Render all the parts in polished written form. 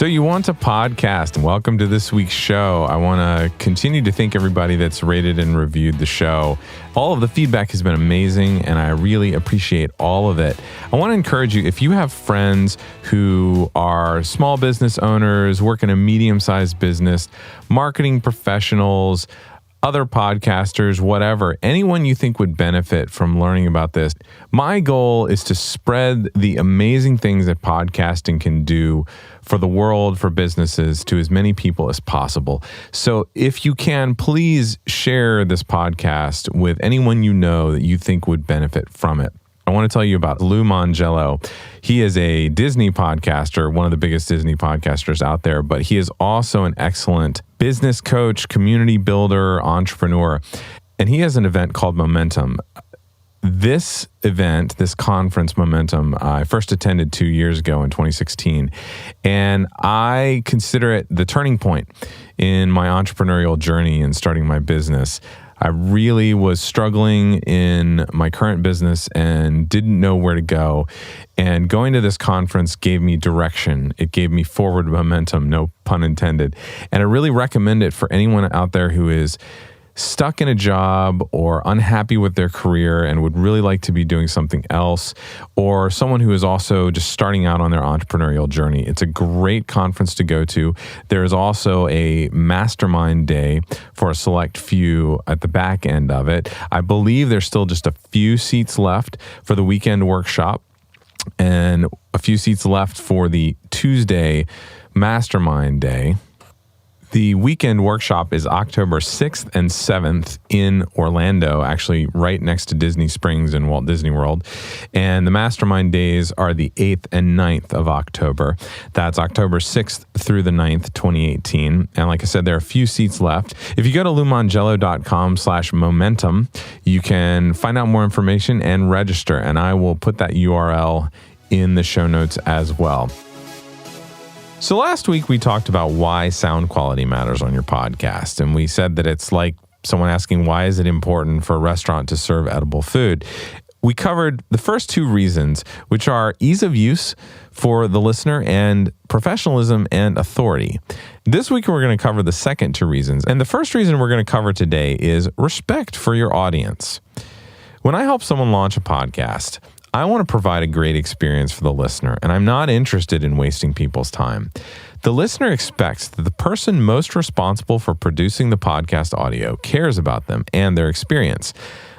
So you want a podcast, and welcome to this week's show. I want to continue to thank everybody that's rated and reviewed the show. All of the feedback has been amazing, and I really appreciate all of it. I want to encourage you, if you have friends who are small business owners, work in a medium-sized business, marketing professionals, other podcasters, whatever, anyone you think would benefit from learning about this. My goal is to spread the amazing things that podcasting can do for the world, for businesses, to as many people as possible. So if you can, please share this podcast with anyone you know that you think would benefit from it. I want to tell you about Lou Mongello. He is a Disney podcaster, one of the biggest Disney podcasters out there, but he is also an excellent business coach, community builder, entrepreneur, and he has an event called Momentum. This event, this conference, Momentum, I first attended 2 years ago in 2016, and I consider it the turning point in my entrepreneurial journey and starting my business. I really was struggling in my current business and didn't know where to go. And going to this conference gave me direction. It gave me forward momentum, no pun intended. And I really recommend it for anyone out there who is stuck in a job or unhappy with their career and would really like to be doing something else, or someone who is also just starting out on their entrepreneurial journey. It's a great conference to go to. There is also a mastermind day for a select few at the back end of it. I believe there's still just a few seats left for the weekend workshop and a few seats left for the Tuesday mastermind day. The weekend workshop is October 6th and 7th in Orlando, actually right next to Disney Springs in Walt Disney World. And the mastermind days are the 8th and 9th of October. That's October 6th through the 9th, 2018. And like I said, there are a few seats left. If you go to loumongello.com/momentum, you can find out more information and register. And I will put that URL in the show notes as well. So last week we talked about why sound quality matters on your podcast. And we said that it's like someone asking, why is it important for a restaurant to serve edible food? We covered the first two reasons, which are ease of use for the listener and professionalism and authority. This week we're going to cover the second two reasons. And the first reason we're going to cover today is respect for your audience. When I help someone launch a podcast, I want to provide a great experience for the listener, and I'm not interested in wasting people's time. The listener expects that the person most responsible for producing the podcast audio cares about them and their experience.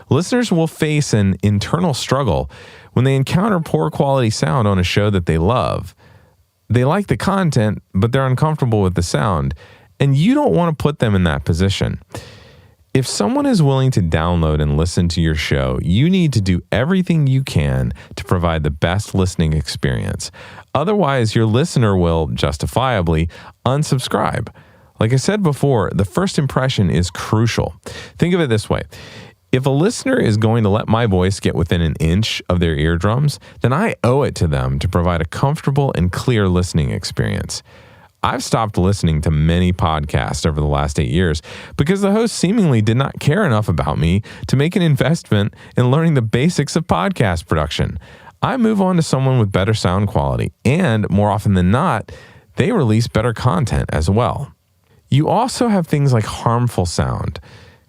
Listeners will face an internal struggle when they encounter poor quality sound on a show that they love. They like the content, but they're uncomfortable with the sound, and you don't want to put them in that position. If someone is willing to download and listen to your show, you need to do everything you can to provide the best listening experience. Otherwise, your listener will, justifiably, unsubscribe. Like I said before, the first impression is crucial. Think of it this way. If a listener is going to let my voice get within an inch of their eardrums, then I owe it to them to provide a comfortable and clear listening experience. I've stopped listening to many podcasts over the last 8 years because the host seemingly did not care enough about me to make an investment in learning the basics of podcast production. I move on to someone with better sound quality, and more often than not, they release better content as well. You also have things like harmful sound,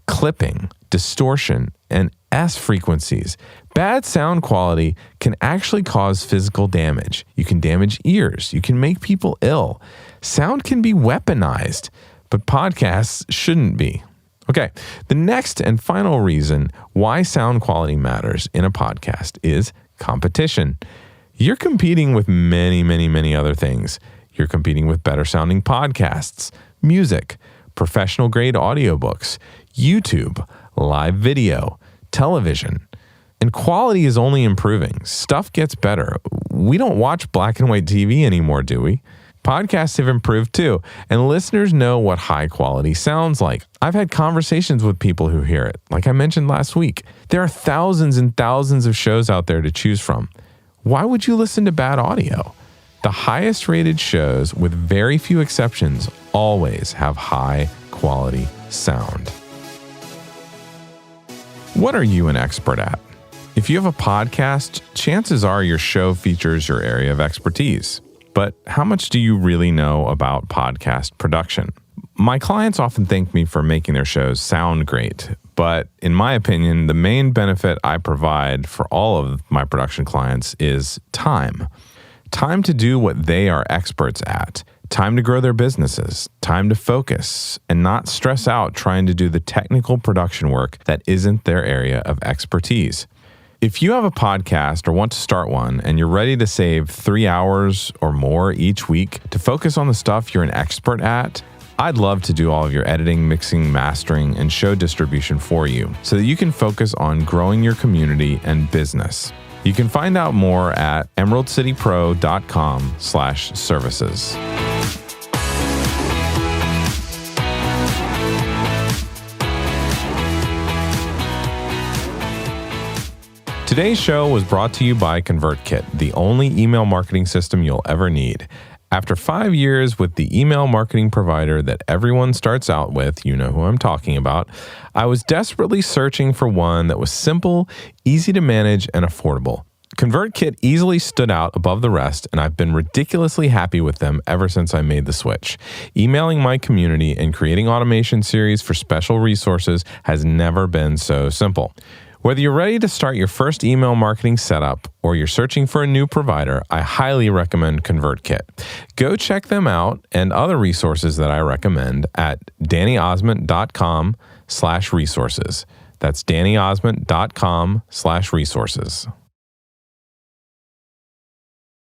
clipping, distortion, and S frequencies. Bad sound quality can actually cause physical damage. You can damage ears. You can make people ill. Sound can be weaponized, but podcasts shouldn't be. Okay, the next and final reason why sound quality matters in a podcast is competition. You're competing with many other things. You're competing with better sounding podcasts, music, professional grade audiobooks, YouTube, live video, television. And quality is only improving. Stuff gets better. We don't watch black and white TV anymore, do we? Podcasts have improved too, and listeners know what high quality sounds like. I've had conversations with people who hear it. Like I mentioned last week, there are thousands and thousands of shows out there to choose from. Why would you listen to bad audio? The highest rated shows, with very few exceptions, always have high quality sound. What are you an expert at? If you have a podcast, chances are your show features your area of expertise. but how much do you really know about podcast production? My clients often thank me for making their shows sound great, but in my opinion, the main benefit I provide for all of my production clients is time. Time to do what they are experts at. Time to grow their businesses. Time to focus and not stress out trying to do the technical production work that isn't their area of expertise. If you have a podcast or want to start one and you're ready to save 3 hours or more each week to focus on the stuff you're an expert at, I'd love to do all of your editing, mixing, mastering, and show distribution for you so that you can focus on growing your community and business. You can find out more at emeraldcitypro.com/services. Today's show was brought to you by Convertkit, the only email marketing system you'll ever need. After 5 years with the email marketing provider that everyone starts out with, you know who I'm talking about, I was desperately searching for one that was simple, easy to manage, and affordable. Convertkit easily stood out above the rest, and I've been ridiculously happy with them ever since I made the switch. Emailing my community and creating automation series for special resources has never been so simple. Whether you're ready to start your first email marketing setup or you're searching for a new provider, I highly recommend Convertkit. Go check them out and other resources that I recommend at dannyosment.com/resources. That's dannyosment.com/resources.